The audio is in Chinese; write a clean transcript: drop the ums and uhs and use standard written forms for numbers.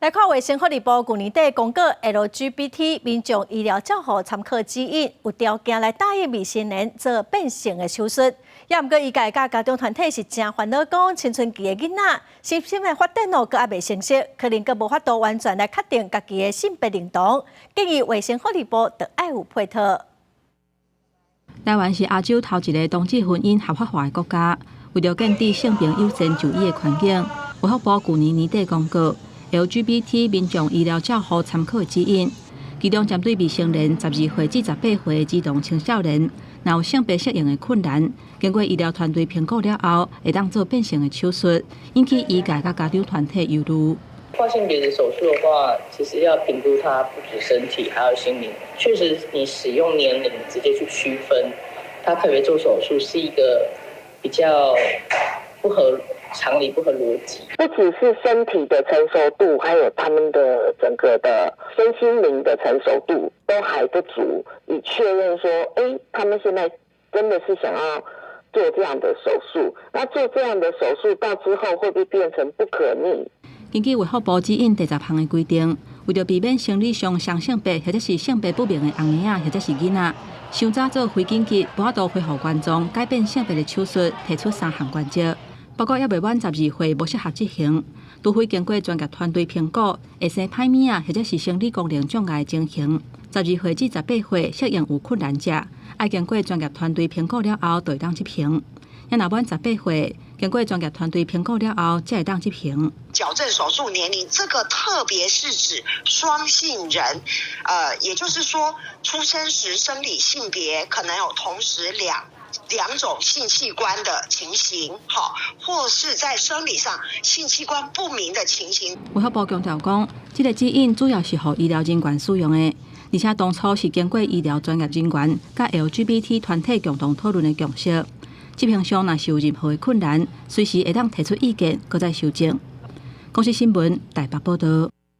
来看卫生福利部去年底公告 LGBT 民众医疗照护参考指引，有条件来答应未成年做变性的手术。也毋过，医界甲家长团体是真烦恼，讲青春期的囡仔身心的发展阁还未成熟，可能阁无法度完全来确定家己的性别认同。建议卫生福利部得爱有配套。台湾是亚洲头一个同志婚姻合法化的国家，为了建立性别友善就医的环境，卫福部去年年底公告。LGBT 民众医疗照护参考指引，其中针对未成年12岁至18岁的儿童青少年，若有性别适应的困难，经过医疗团队评估了后，会当做变性的手术，引起医界甲家长团体忧虑。跨性别的手术的话，其实要评估它不止身体，还有心灵。确实，你使用年龄直接去区分，他可不可以做手术，是一个比较不合常理、不合逻辑。不只是身体的成熟度，还有他们的整个的身心灵的成熟度都还不足，以确认说，他们现在真的是想要做这样的手术。那做这样的手术到之后，会不会变成不可逆？根据卫福部指引第10项的规定，为了避免生理上双性别或者是性别不明的红婴仔或者是囡仔，伤早做非紧急无法度恢复原状改变性别的手术，提出3项原则。包括也未满12岁无适合执行，除非经过专业团队评估，会生歹物啊或者是生理功能障碍情形，12岁至18岁适应有困难者，要经过专业团队评估了后，就会当执行。也若满18岁，经过专业团队评估了后，才会当执行。矫正手术年龄，这个特别是指双性人，也就是说，出生时生理性别可能有同时两种性器官的情形，或是在生理上性器官不明的情形。卫福部强调讲，这个指引主要是予医疗人员使用的，而且当初是经过医疗专业人员甲 LGBT 团体共同讨论的共识。执行上若是有任何的困难，随时会当提出意见，搁再修正。公视新闻台北报道。